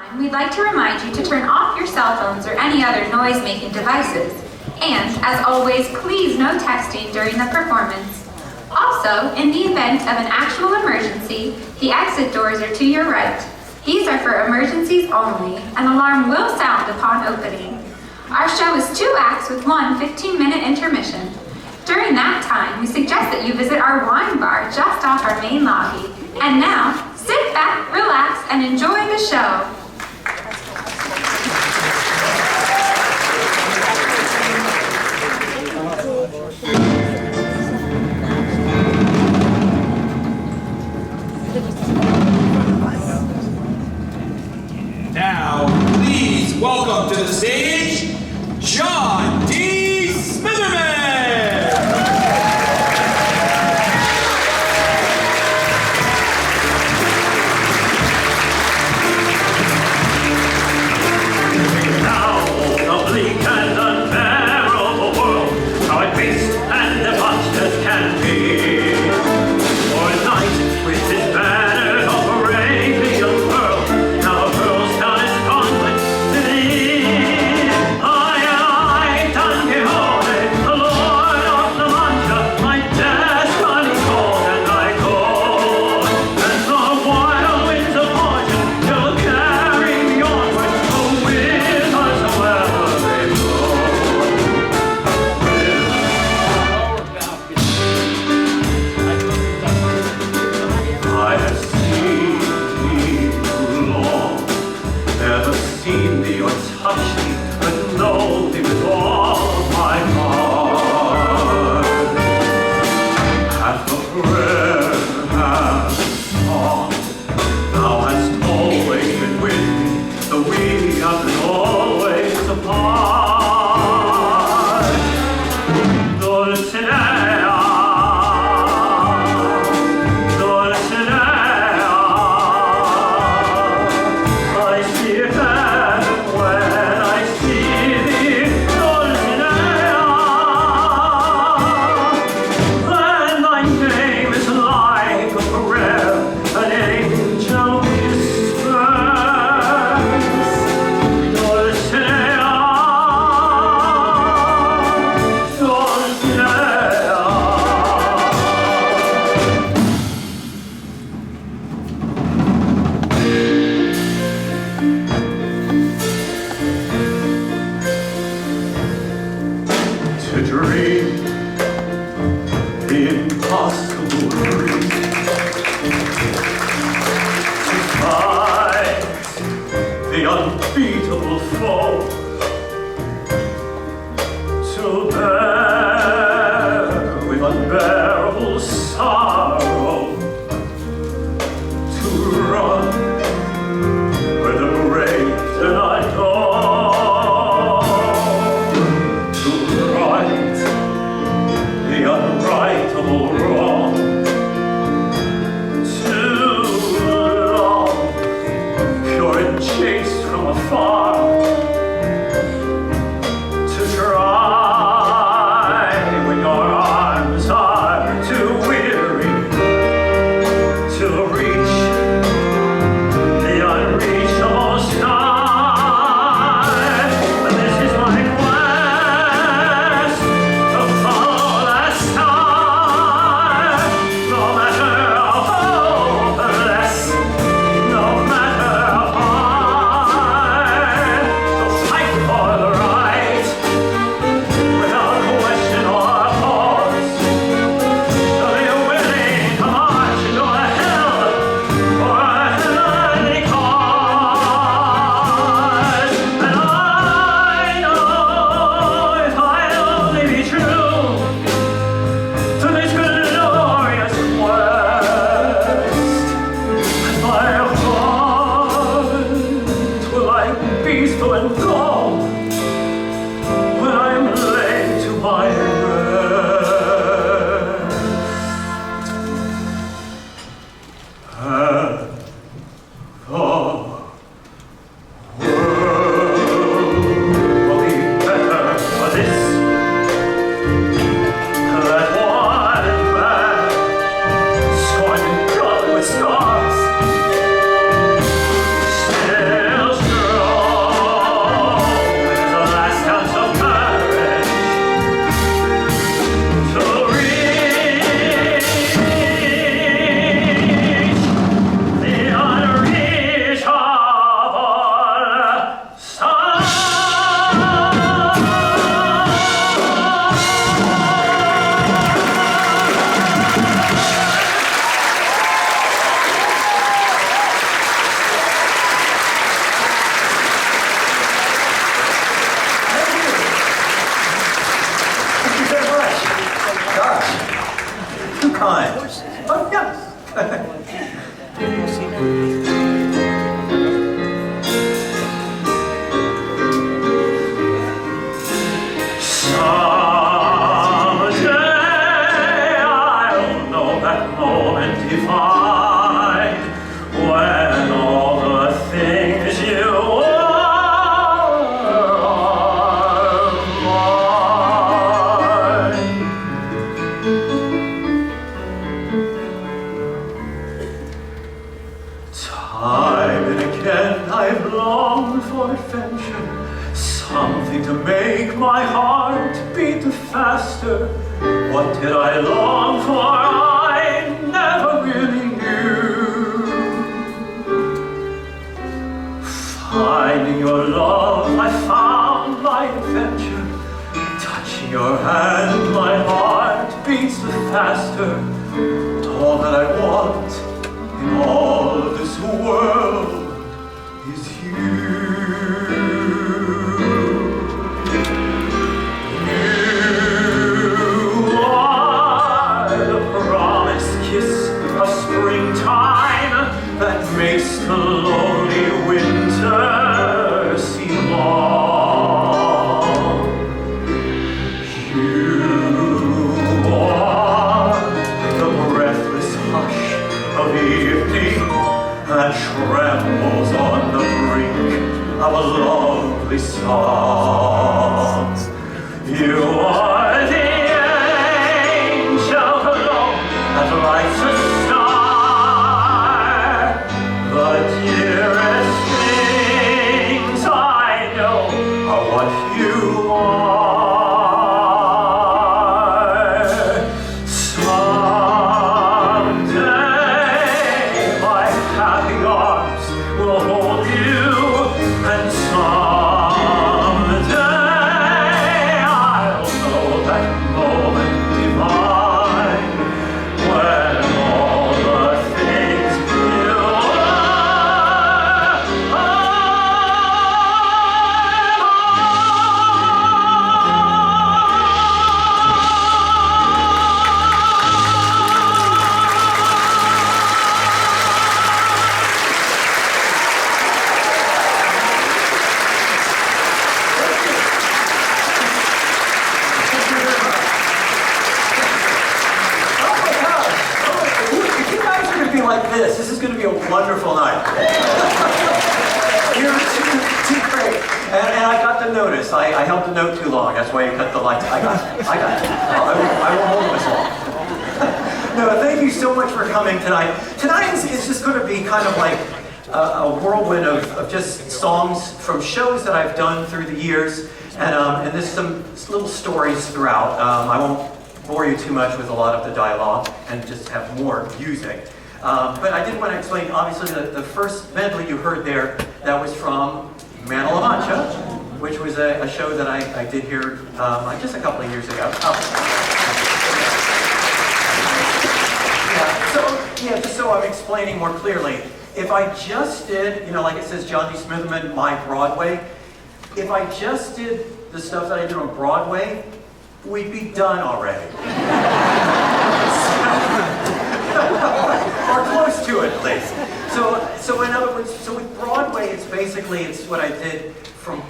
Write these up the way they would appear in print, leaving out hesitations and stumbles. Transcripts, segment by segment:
time, we'd like to remind you to turn off your cell phones or any other noise-making devices. And, as always, please no texting during the performance. Also, in the event of an actual emergency, the exit doors are to your right. These are for emergencies only. An alarm will sound upon opening. Our show is 2 acts with one 15-minute intermission. During that time, we suggest that you visit our wine bar just off our main lobby. And now, sit back, relax, and enjoy the show. Now, please welcome to the stage, John D. Smitherman! Now, the bleak and unbearable world, how it waste and debauched as can be. For a night with his banner of Arabian pearl, now hurls down his conflict to thee. I, Don Quixote, the Lord of La Mancha, my destiny called and I go. And the wild winds of fortune will carry me onward, oh, with us wherever they blow. I have seen thee too long, never seen thee or touched thee, but know thee with all my heart. Half a prayer, half a song, thou hast always been with me, though we have been always apart. Dulcinea, Dulcinea, I see heaven when I see thee, Dulcinea. And thy name is like a prayer, an angel whispers, Dulcinea, Dulcinea. To dream the impossible dream, to fight the unbeatable foe, to bear with unbearable sorrow, to run where the brave do not go. To right the unrightable wrong, to love pure and chaste from afar, to try when your arms are too weary, to reach the unreachable sky. And this is my quest, to follow that star, no matter how hopeless, no matter how hard, to fight for the right, Something to make my heart beat faster. What did I long for? I never really knew. Finding your love, I found my adventure. Touching your hand, my heart beats faster. All that I want in all of this world is you. That makes the lonely winter seem long. You are the breathless hush of evening that trembles on the brink of a lovely song. You are the angel alone that lights a star. The dearest things I know are what you are. Someday my happy arms will hold you, and someday I'll know that moment divine when all the things you This is going to be a wonderful night. You're too great. And I got the notice. I held the note too long. That's why you cut the lights. I got it. I won't hold this long. No, thank you so much for coming tonight. Tonight is just going to be kind of like a whirlwind of just songs from shows that I've done through the years. And there's some little stories throughout. I won't bore you too much with a lot of the dialogue and just have more music. But I did want to explain, obviously, the first medley you heard there, that was from Man of La Mancha, which was a show that I did here just a couple of years ago. Just so I'm explaining more clearly, if I just did, like it says John D. Smitherman, My Broadway, if I just did the stuff that I did on Broadway, we'd be done already. Or close to it, at least. So in other words, with Broadway, it's what I did from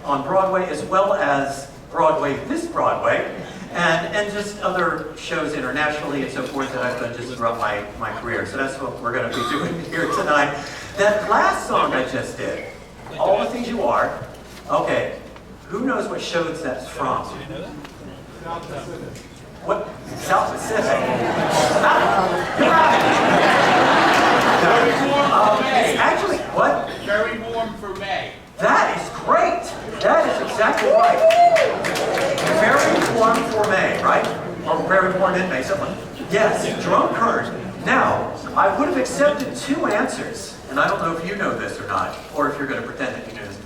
on Broadway, as well as Broadway, this Broadway, and just other shows internationally and so forth that I've done just throughout my career. So that's what we're going to be doing here tonight. That last song I just did, All the Things You Are, okay, who knows what shows that's from? What? South Pacific. Actually, what? Very warm for May. That is great. That is exactly right. Very warm for May, right? Or very warm in May, something. Yes, Jerome Kern. Now, I would have accepted 2 answers, and I don't know if you know this or not, or if you're going to pretend that you know this.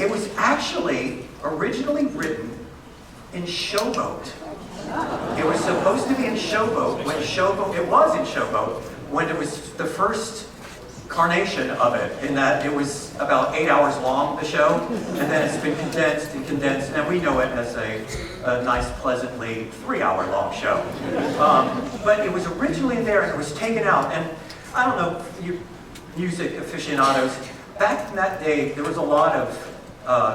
It was actually originally written in Showboat. It was supposed to be in Showboat when it was in Showboat when it was the first carnation of it, in that it was about 8 hours long, the show, and then it's been condensed, and we know it as a nice, pleasantly 3-hour long show. but it was originally there and it was taken out. And I don't know, you music aficionados, back in that day, there was a lot of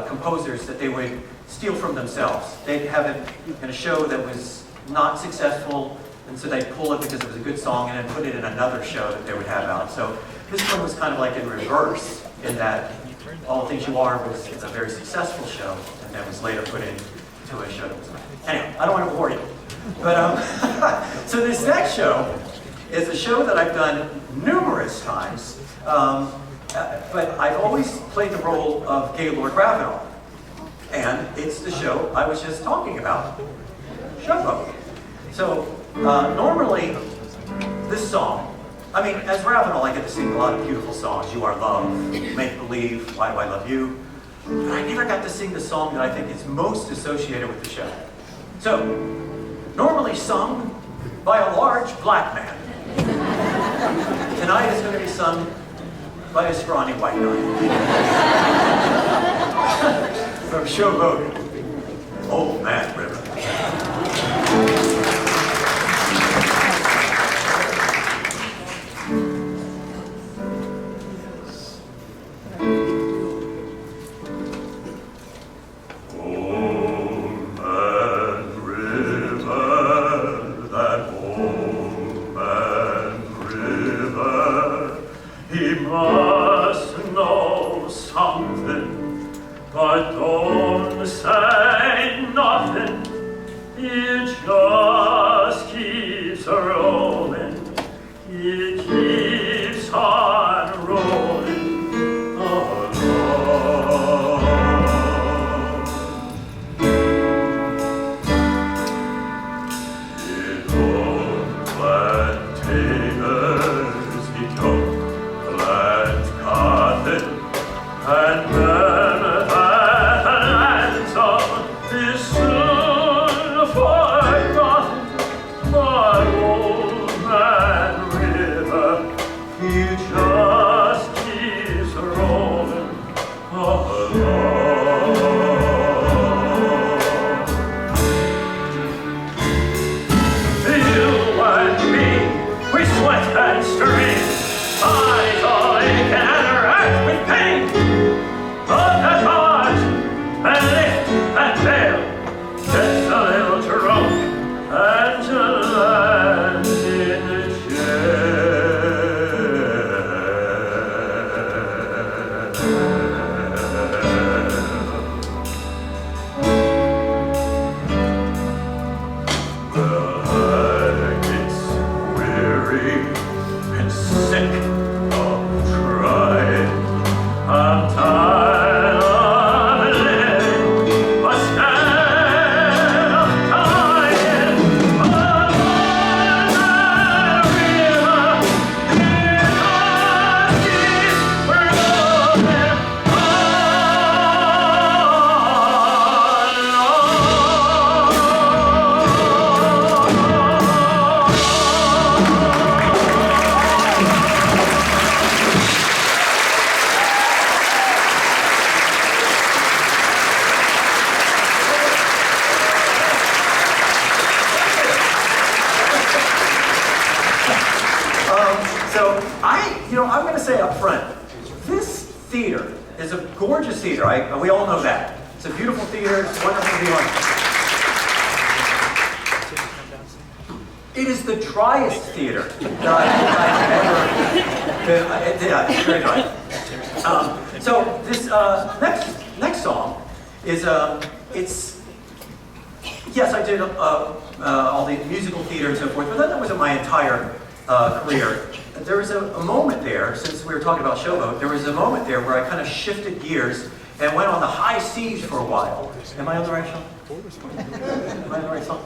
composers that they would steal from themselves. They'd have it in a show that was not successful, and so they'd pull it because it was a good song and then put it in another show that they would have out. So this one was kind of like in reverse, in that All the Things You Are was a very successful show, and then was later put into a show that was not. Anyway, I don't want to bore you. But, so this next show is a show that I've done numerous times, but I've always played the role of Gaylord Ravenel. And it's the show I was just talking about, Showboat. So, normally, this song, I mean, as Ravenel, I get to sing a lot of beautiful songs. You Are Love, Make Believe, Why Do I Love You? But I never got to sing the song that I think is most associated with the show. So, normally sung by a large black man. Tonight is going to be sung by a scrawny white guy. From Showboat, Old Man River. But don't say nothing, it just keeps rolling, it keeps on rolling along. It don't plant taters, it don't plant cotton, and I'm going to say up front, this theater is a gorgeous theater. We all know that. It's a beautiful theater. It's wonderful to be on. It is the driest theater that I've ever. Yeah, it's very dry. So this next song is it's. Yes, I did all the musical theater and so forth, but that wasn't my entire career. There was a moment there, since we were talking about Showboat, there was a moment there where I kind of shifted gears and went on the high seas for a while. Am I on the right song? Am I on the right song?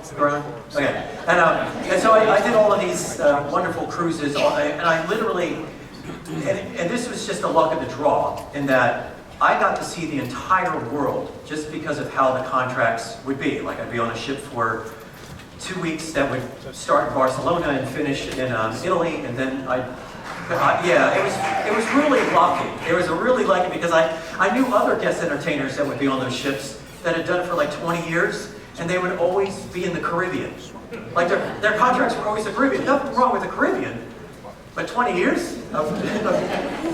Okay. And so I did all of these wonderful cruises, and I literally, and this was just the luck of the draw, in that I got to see the entire world just because of how the contracts would be. Like, I'd be on a ship for 2 weeks that would start in Barcelona and finish in Italy, and then it was really lucky. It was really lucky because I knew other guest entertainers that would be on those ships that had done it for like 20 years, and they would always be in the Caribbean. Like their contracts were always the Caribbean. Nothing wrong with the Caribbean, but 20 years?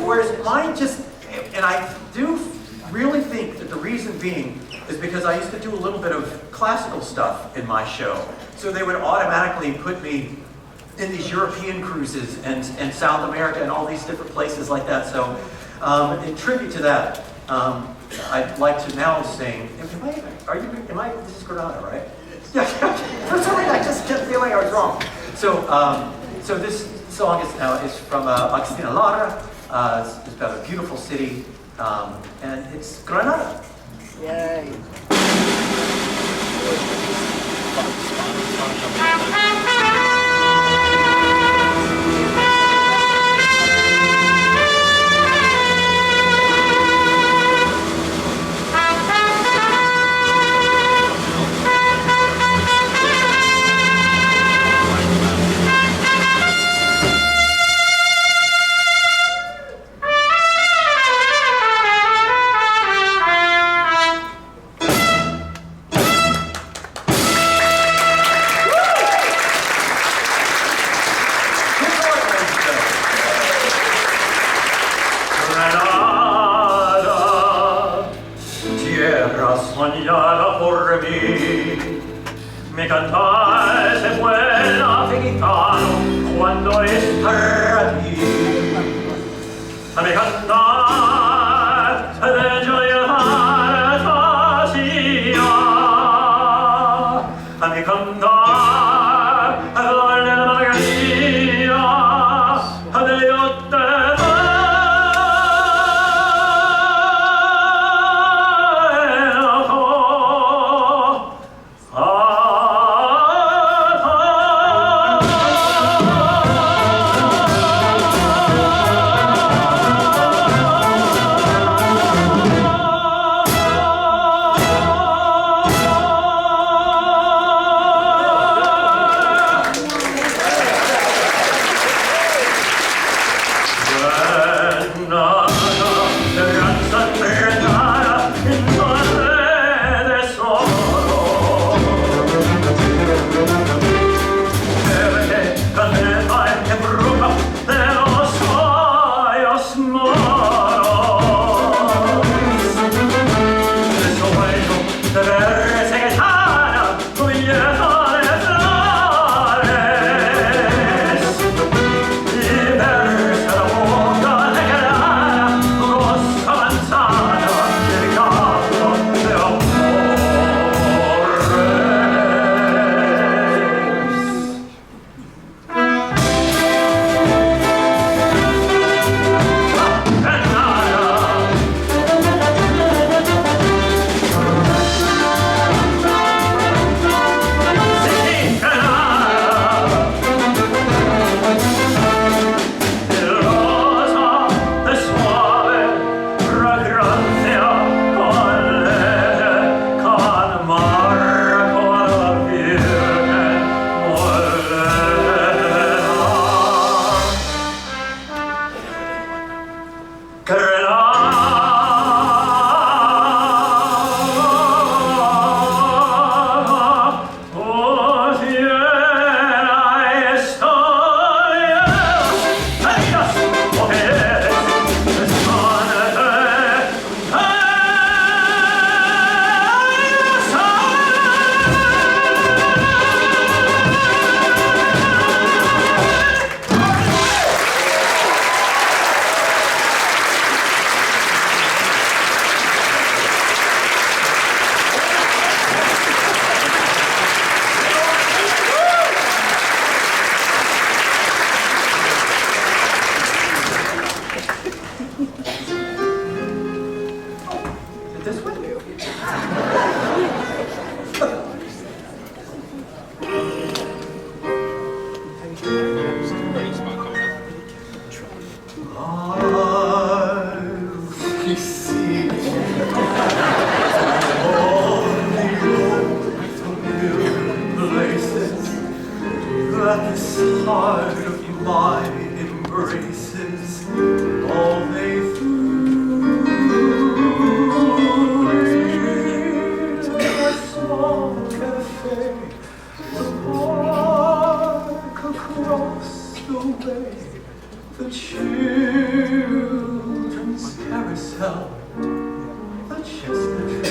Whereas mine just, and I do really think that the reason being is because I used to do a little bit of classical stuff in my show. So they would automatically put me in these European cruises and South America and all these different places like that. So in tribute to that, I'd like to now sing, this is Granada, right? Yeah, for some reason I just kept feeling I was wrong. So this song is from Agustina Lara. It's about a beautiful city, and it's Granada. Yay. Soñada por mí, me cantaste buena gitano cuando es para ti. A mi cantar de joya fantasía, a mi cantar de la margarita, de yo te Small carousel, the chestnut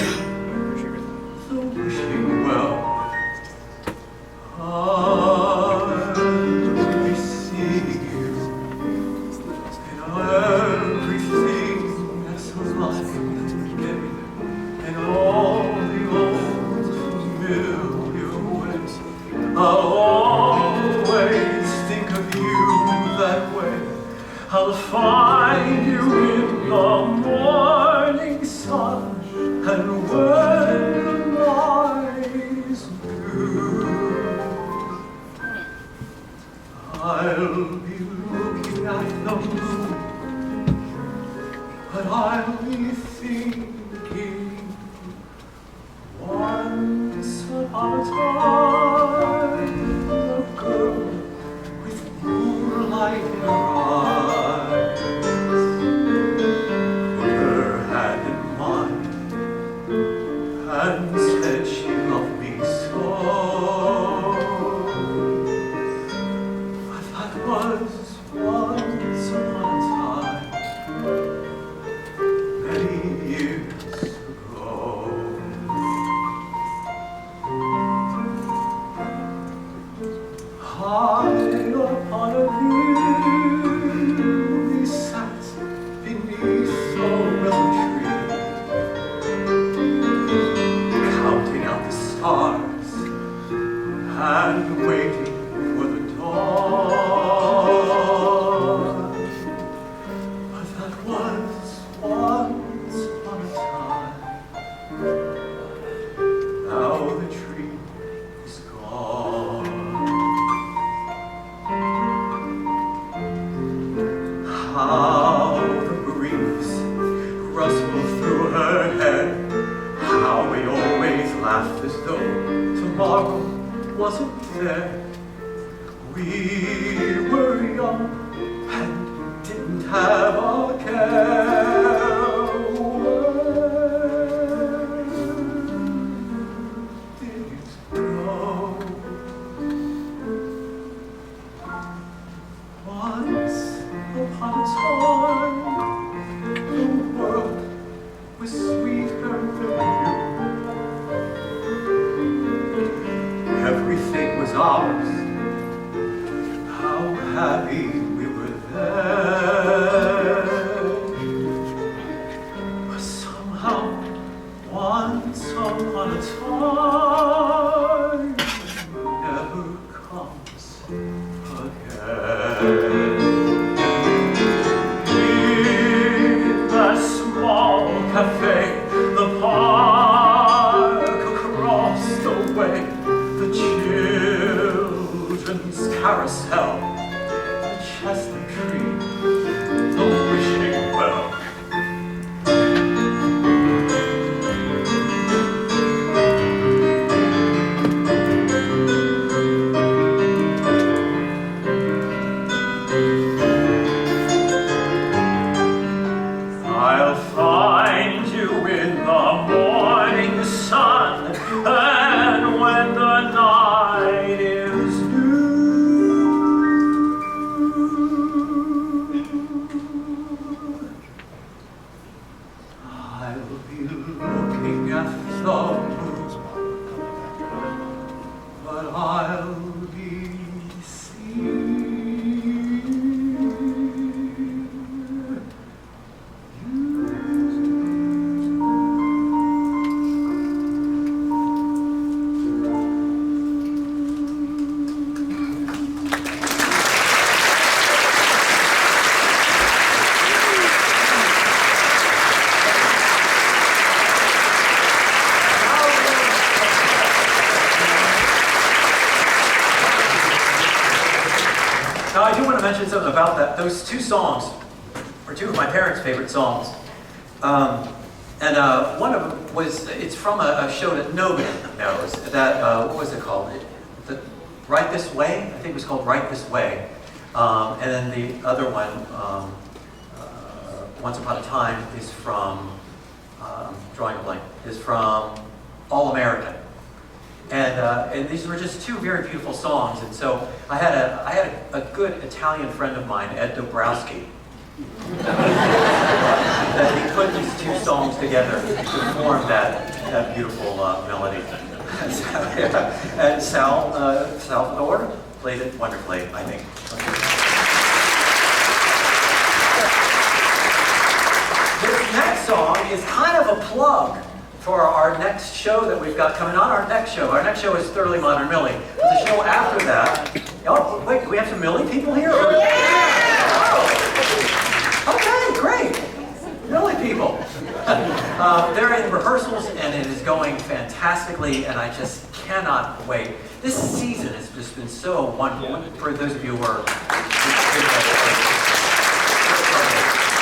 tree, the wishing well. I'll be seeing you in everything that's alive today, in all the old familiar ways. I'll always think of you that way. I'll find you in the morning sun, and when the night is blue, I'll be looking at the moon, but I'll be thinking once upon a time, a girl with moonlight in her eyes put her hand in mine and said she loved me so. But that was once upon a time, many years ago. High upon a hill we sat beneath a willow tree, counting out the stars and waiting for the dawn. But that was once upon a time. Now the tree is gone. How the breeze rustled through her hair, how we always laughed as though tomorrow wasn't there. We were young and didn't have a care. Where did it go? Once upon a time, the world was sweeter than you. Everything was ours. How happy we were then. But somehow, once upon a time, never comes again. In that small cafe, the park across the way, the children's carousel, the chestnut tree, the wishing well. I'll find you in the morning sun, and when the night is new, I'll be looking at the moon, but I'll be seeing Now, I do want to mention something about that. Those two songs were two of my parents' favorite songs. One of them was, it's from a show that nobody knows. That, what was it called? Right This Way? I think it was called Right This Way. And then the other one, Once Upon a Time, is from, drawing a blank, is from All American. And these were just two very beautiful songs. And so I had a good Italian friend of mine, Ed Dobrowski, that he put these two songs together to form that beautiful melody. And Salvador played it wonderfully, I think. This next song is kind of a plug for our next show that we've got coming on. Our next show is Thoroughly Modern Millie. The show after that. Oh, wait, do we have some Millie people here? Oh. Okay, great. Millie people. They're in rehearsals and it is going fantastically, and I just cannot wait. This season has just been so wonderful. For those of you who are...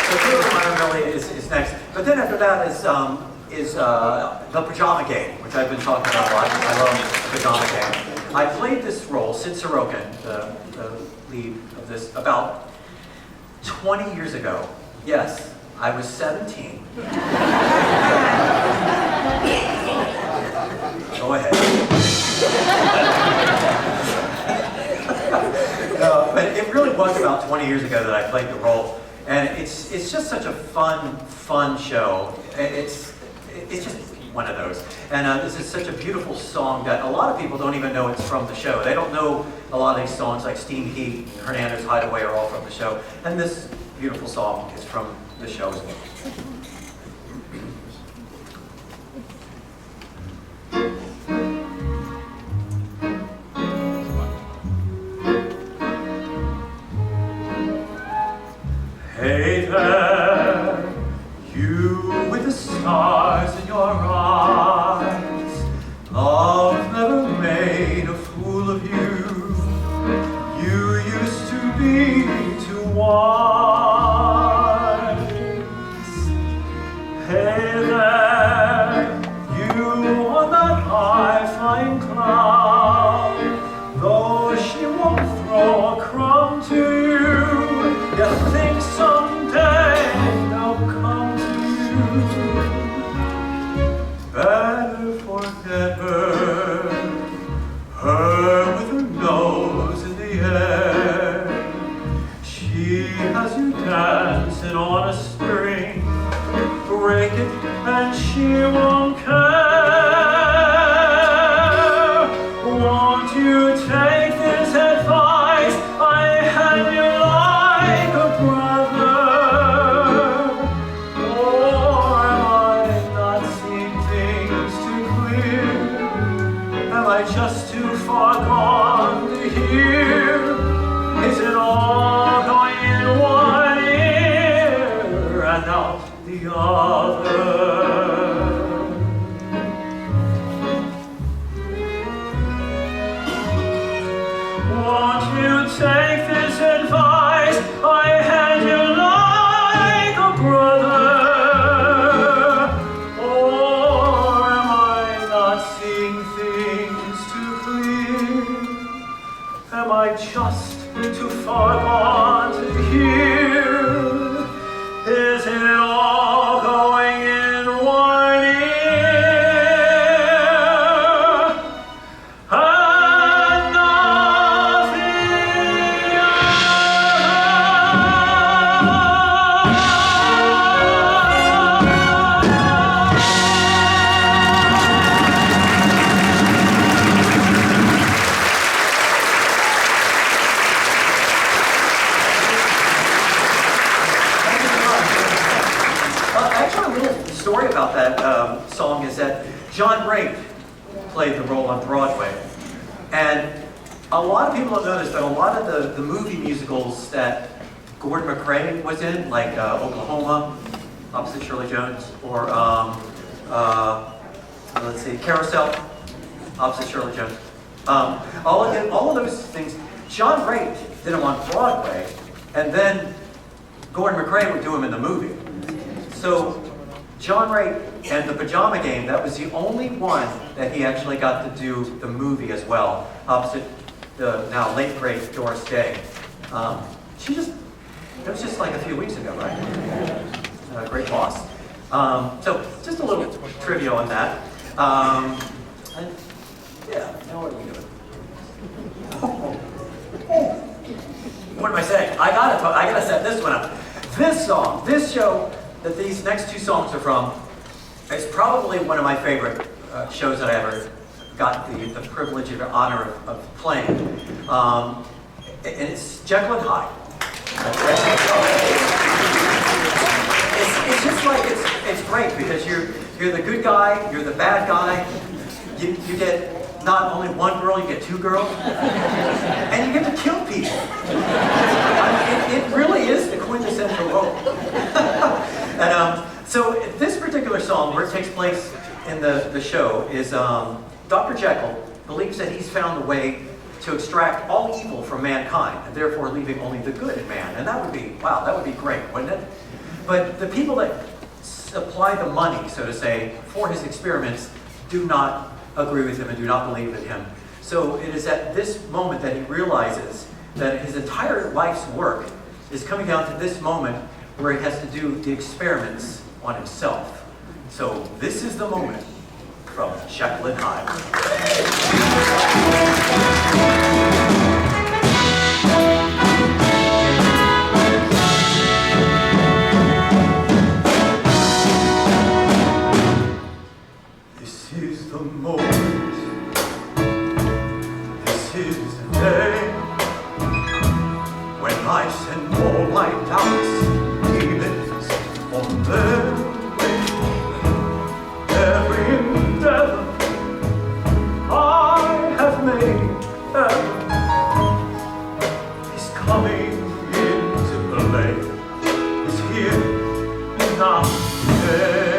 So Thoroughly Modern Millie is next. But then after that is the Pajama Game, which I've been talking about a lot. I love the Pajama Game. I played this role, Sid Sorokin, the lead of this, about 20 years ago. Yes, I was 17. Go ahead. But it really was about 20 years ago that I played the role. And it's just such a fun show. It's just one of those. And this is such a beautiful song that a lot of people don't even know it's from the show. They don't know a lot of these songs like Steam Heat, Hernandez Hideaway are all from the show. And this beautiful song is from the show as well. Hey there, you with the stars in your eyes. Love never made a fool of you. You used to be too wise. Hey there, you on that high-flying cloud. Though she won't throw a crumb to you, you think someday they'll come to you. Better forget her, her with her nose in the air. She has you dancing on a string, break it and she won't care. Won't you take this advice I hand you like a brother? Or am I not seeing things too clear? Am I just too far gone to hear? Is it all going in one ear and out the other? Won't you take this advice I hand you like a brother? Or am I not seeing things too clear? Am I just too far gone to hear? Is it all going in one ear and nothing Actually, a little story about that song is that John Raitt played the role on Broadway. And a lot of people don't know this, but a lot of the movie musicals that Gordon McRae was in, like Oklahoma, opposite Shirley Jones, or let's see, Carousel, opposite Shirley Jones. All of those things, John Raitt did them on Broadway, and then Gordon McRae would do them in the movie. So John Raitt and the Pajama Game, that was the only one that he actually got to do the movie as well, opposite the now late great Doris Day. It was just like a few weeks ago, right? Great loss. So just a little trivia on that. And yeah, now what are we doing? What am I saying? I gotta set this one up. This song, this show, that these next two songs are from, it's probably one of my favorite shows that I ever got the privilege and honor of playing. And it's Jekyll and Hyde. It's just like, it's great because you're the good guy, you're the bad guy. You get not only one girl, you get two girls. And you get to kill people. I mean, it really is the quintessential role. And so this particular song, where it takes place in the show, is Dr. Jekyll believes that he's found a way to extract all evil from mankind, and therefore leaving only the good in man. And that would be, wow, that would be great, wouldn't it? But the people that supply the money, so to say, for his experiments do not agree with him and do not believe in him. So it is at this moment that he realizes that his entire life's work is coming down to this moment where he has to do the experiments on himself. So this is the moment from Jekyll and Hyde. This is the moment, this is the day, when I send all my doubts, demons on their way. Every endeavor I have made is coming into play, is here now today.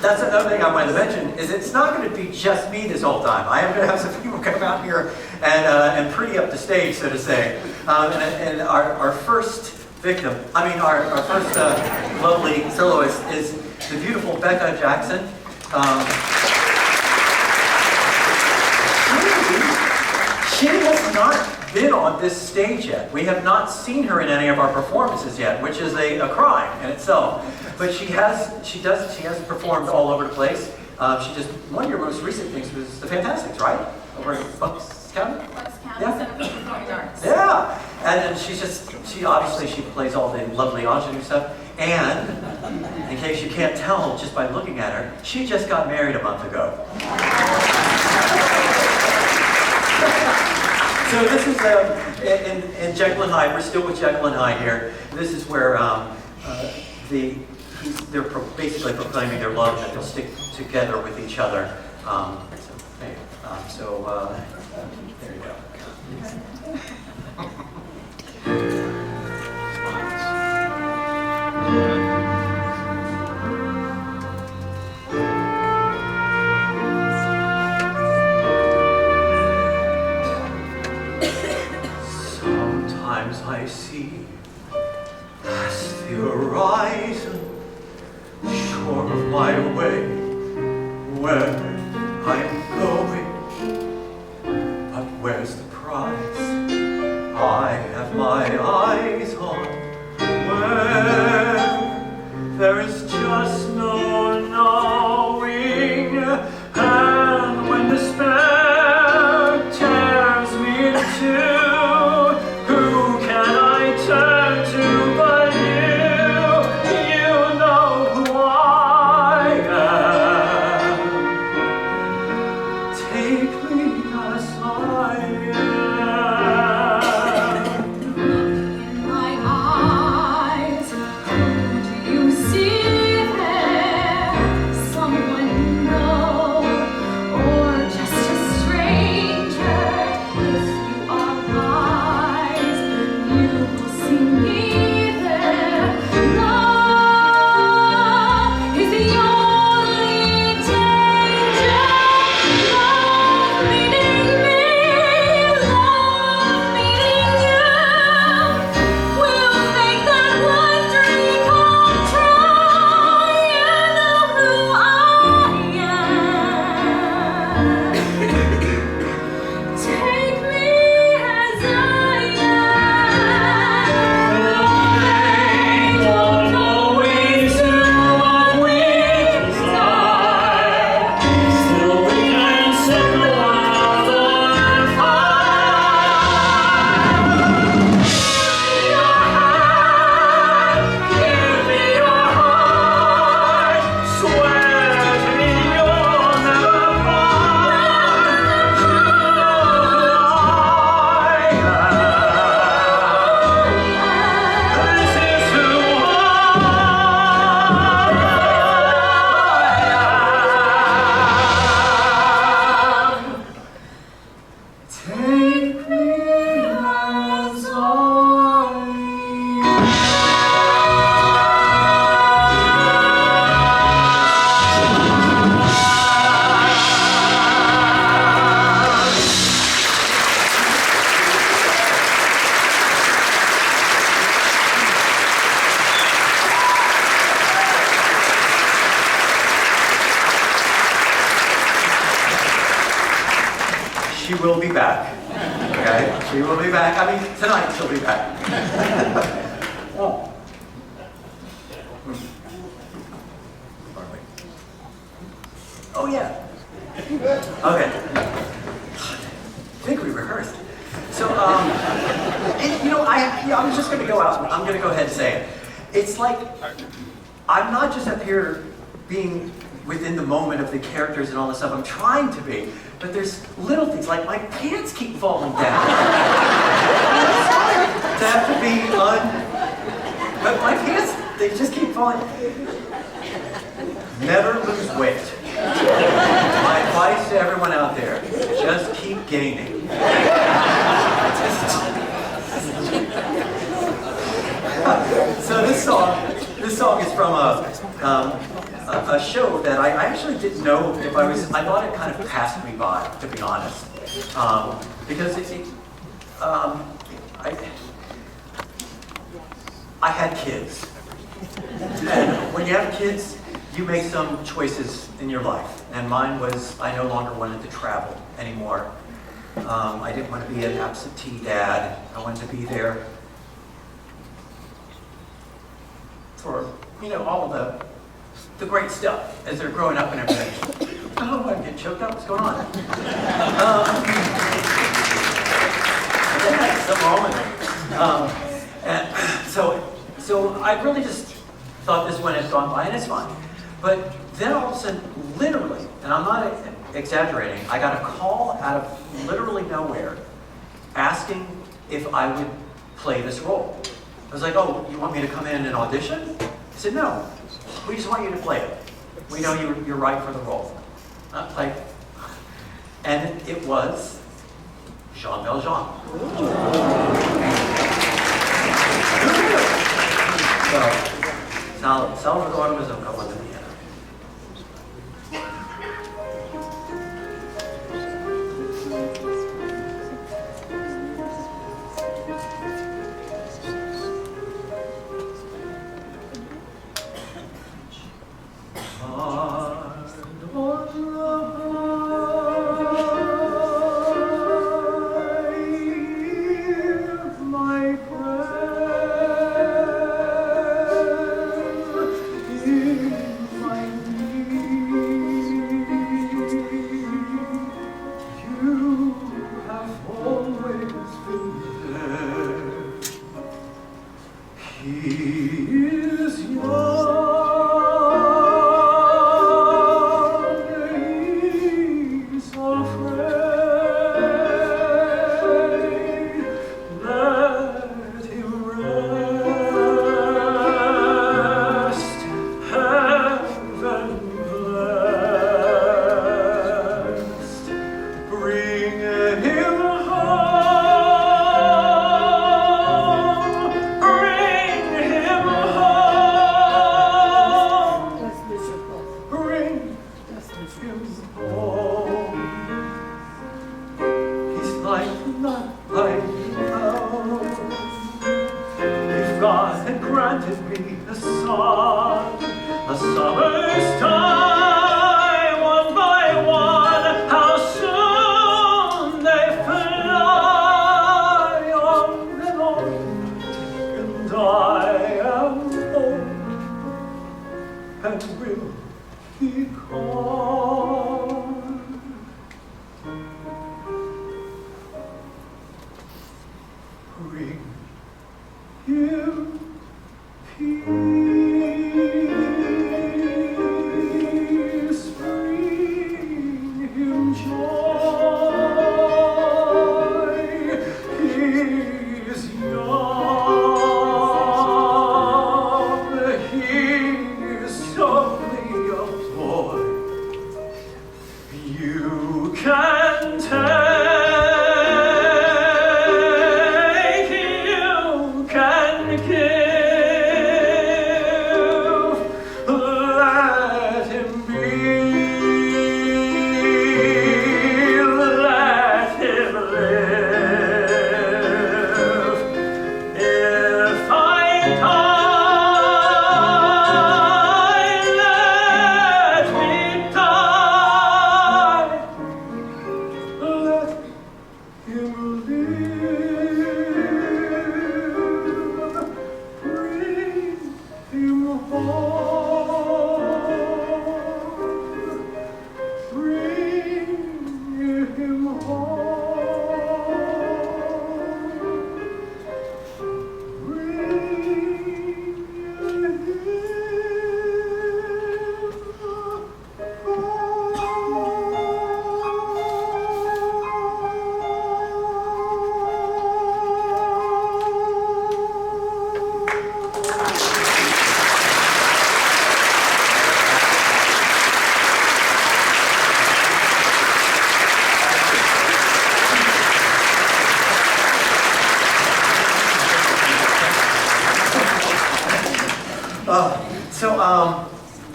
That's another thing I wanted to mention, is it's not going to be just me this whole time. I am going to have some people come out here and pretty up the stage, so to say. And our first victim, our first lovely soloist is the beautiful Becca Jackson. She has not been on this stage yet. We have not seen her in any of our performances yet, which is a crime in itself. But she has performed all over the place. She just, one of your most recent things was the Fantastics, right? Over in Bucks County? Bucks County Yeah. Center for Performing Arts. Yeah, and she obviously plays all the lovely ingenue stuff. And in case you can't tell just by looking at her, she just got married a month ago. So this is in Jekyll and Hyde. We're still with Jekyll and Hyde here. This is where they're basically proclaiming their love, that they'll stick together with each other. There you go. Sometimes I see past the horizon, shore of my way, where I'm going. But where's the prize I have my eyes on? Where there is just no knowing, and when despair tears me in two, who can I turn to but you? You know who I am. Take me as I am. In my eyes, who do you see there? Someone you know, or just a stranger? If you are wise, you will see me there. Love is the only danger. Love meaning me, love meaning you. We'll make that one dream come true. You know who I am. Take me as I am. Don't always do what we desire. Still we can set the world on fire. Give me your heart. Swear to me you'll never part. You know who I am. This is who I am. Take me as I She will be back. Okay? She will be back. I mean, tonight she'll be back. Oh. Oh, yeah. Okay. I think we rehearsed. So, I was just going to go out. I'm going to go ahead and say it. It's like, I'm not just up here being within the moment of the characters and all this stuff. I'm trying to be, but there's little things like my pants keep falling down. I'm sorry to have to be but my pants, they just keep falling. Never lose weight. My advice to everyone out there, just keep gaining. So this song is from a show that I actually didn't know if I thought it kind of passed me by, to be honest. Because I had kids. And when you have kids, you make some choices in your life. And mine was, I no longer wanted to travel anymore. I didn't want to be an absentee dad. I wanted to be there for, all of the great stuff as they're growing up and everything. Oh, I'm getting choked up. What's going on? That's something wrong with me. And so I really just thought this one had gone by, and it's fine. But then all of a sudden, literally, and I'm not exaggerating, I got a call out of literally nowhere asking if I would play this role. I was like, oh, you want me to come in and audition? I said, no, we just want you to play it. We know you're right for the role. And it was Jean Valjean. So, Salvador was a couple of them.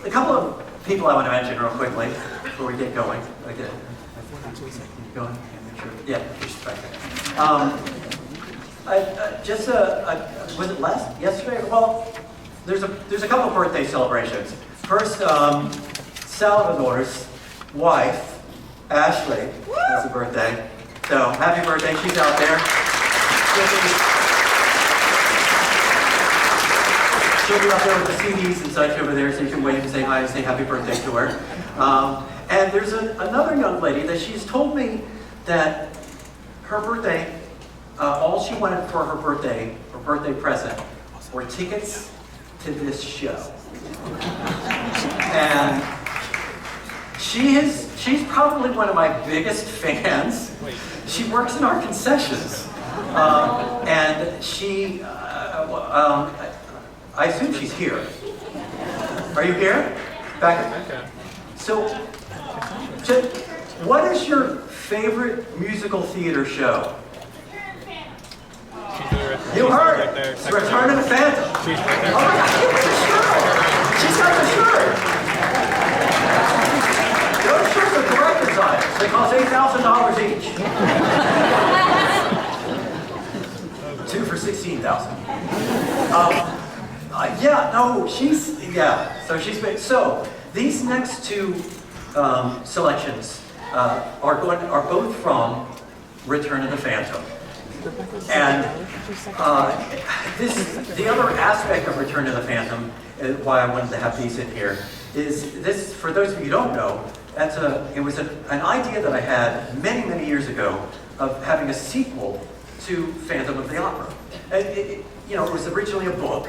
A couple of people I want to mention real quickly before we get going. Okay. Keep going. Yeah, just right there. Was it yesterday? Well, there's a couple of birthday celebrations. First, Salvador's wife, Ashley, has a birthday. So happy birthday, she's out there. She'll be up there with the CDs and such over there, so you can wave and say hi and say happy birthday to her. And there's another young lady that she's told me that her birthday, all she wanted for her birthday present, were tickets to this show. And she's probably one of my biggest fans. She works in our concessions. And she, I assume she's here. Are you here? Back. So, what is your favorite musical theater show? You heard it. It's Return of the Phantom. She's right there. Oh my God, give her the shirt. She's got the shirt. Those shirts are director's items. They cost $8,000 each. 2 for $16,000. So she's been. So these next two selections are both from Return of the Phantom. And the other aspect of Return of the Phantom, why I wanted to have these in here, is this. For those of you who don't know, it was an idea that I had many years ago of having a sequel to Phantom of the Opera. It was originally a book,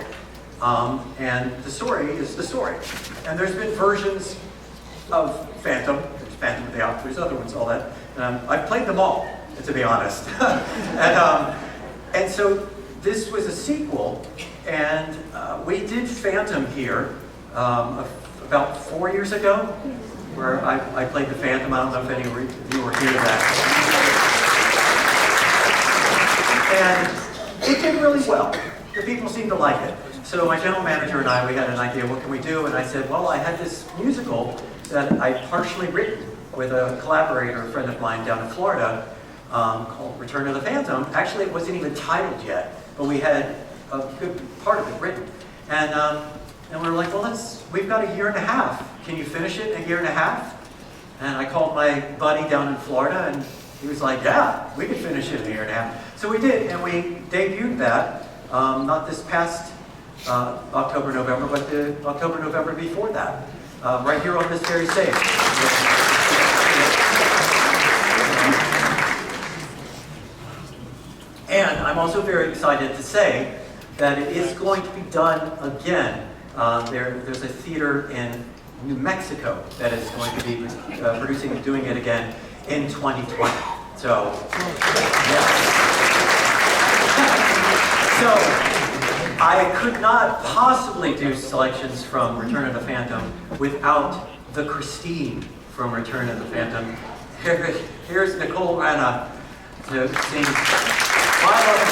and the story is the story. And there's been versions of Phantom. There's Phantom of the Opera. There's other ones, all that. I've played them all, to be honest. And so this was a sequel, and we did Phantom here about 4 years ago, where I played the Phantom. I don't know if any of you were here that. And it did really well. The people seemed to like it. So my general manager and I, we had an idea, what can we do? And I said, well, I had this musical that I partially written with a collaborator, a friend of mine down in Florida, called Return of the Phantom. Actually, it wasn't even titled yet, but we had a good part of it written. And we were like, well, we've got 1.5 years. Can you finish it in 1.5 years? And I called my buddy down in Florida, and he was like, yeah, we could finish it in 1.5 years. So we did, and we debuted that, not this past October, November, but the October, November before that, right here on this very stage. And I'm also very excited to say that it is going to be done again. There's a theater in New Mexico that is going to be producing and doing it again in 2020. So, yeah. So, I could not possibly do selections from Return of the Phantom without the Christine from Return of the Phantom. Here's Nicole Rana to sing My Love is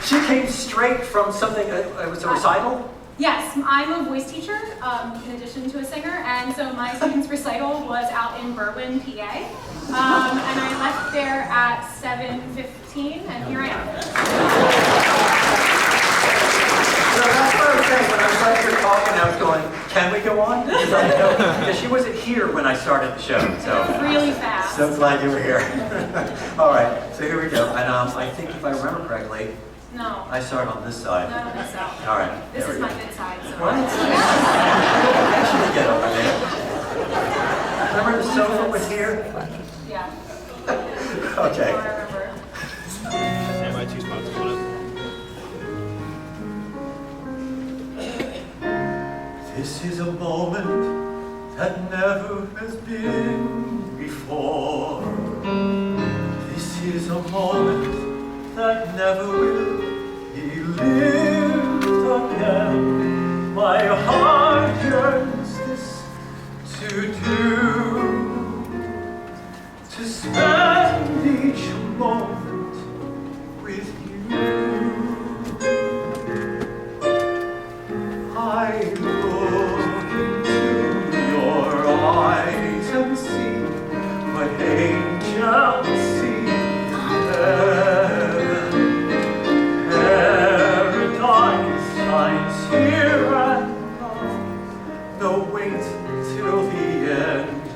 She came straight from something, it was a recital? Yes, I'm a voice teacher in addition to a singer, and so my student's recital was out in Berwyn, PA, and I left there at 7:15, and here I am. So that's what I was saying when I was like here talking, I was going, can we go on? Because she wasn't here when I started the show, so. Really fast. So glad you were here. All right, so here we go. And I think if I remember correctly, No. I start on this side. No, I don't think so. All right. This there is we my go. good side, so. What? Actually get over there. Remember the sofa was here? Yeah. Okay. I remember. Am I too sponsored? This is a moment that never has been before. This is a moment that never will be lived again. My heart yearns this to do, to spend each moment with you. I look into your eyes and see what angels see in heaven. Paradise shines here and now. No, wait till the end.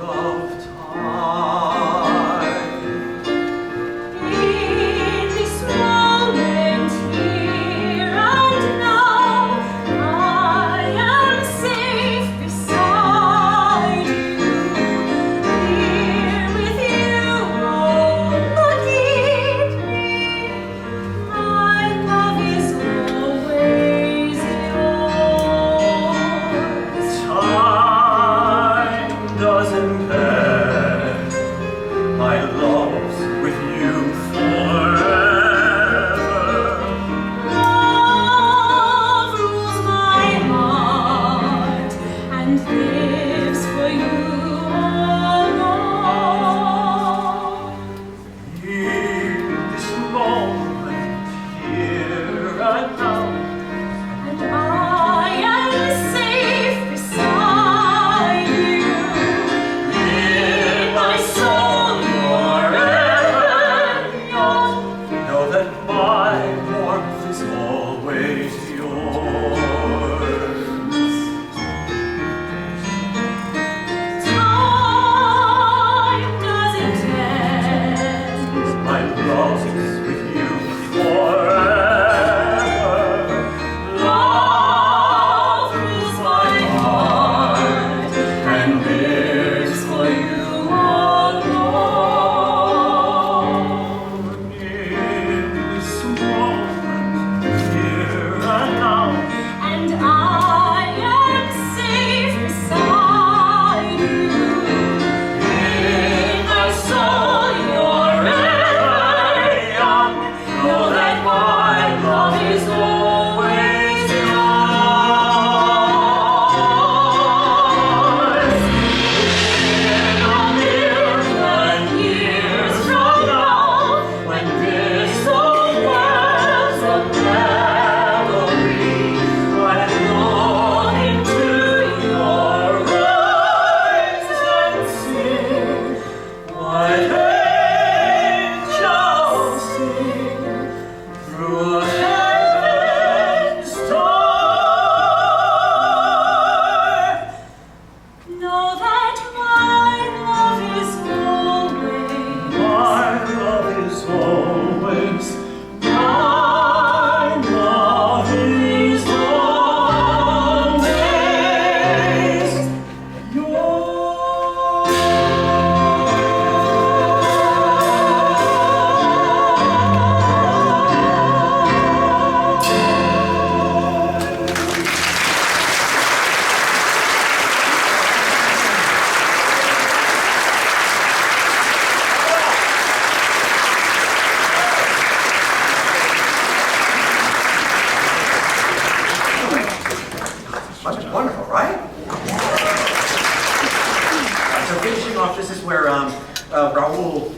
off, this is where Raul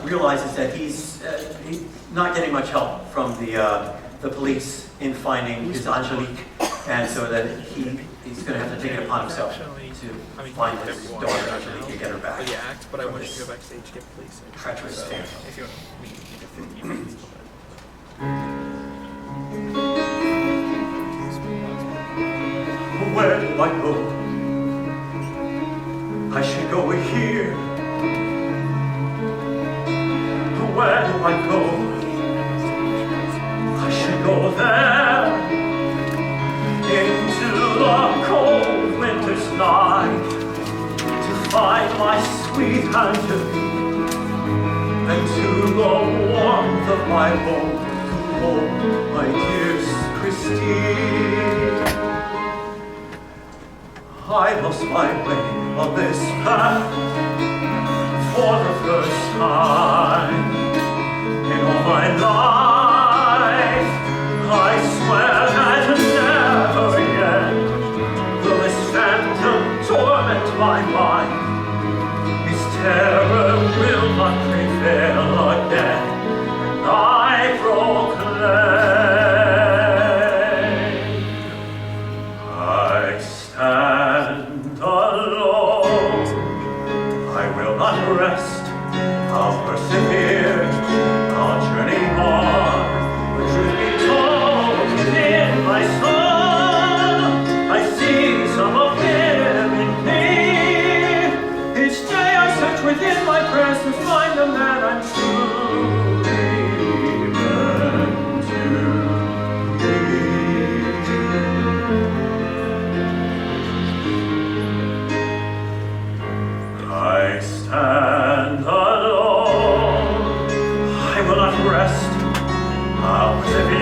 realizes that he's not getting much help from the police in finding his Angelique, and so that he's going to have to take it upon himself to find his daughter Angelique and get her back. Yeah, act, but I from want you this to go backstage, get police. treacherous family. If you want, we can get 15 minutes. Where do I go? I should go here. Where do I go? I should go there. Into the cold winter's night to find my sweet Angelique, and to the warmth of my home to hold my dearest Christine. I lost my way on this path for the first time in all my life. I swear that never again will this phantom torment my mind. His terror will not prevail again, and I proclaim I stand alone. I will not rest, I'll persevere, I'll journey on. The truth be told, within my soul, I see some of him in me. Each day I search within my prayers to find the man I'm truly meant to be. I stand alone, I will not rest, I'll persevere.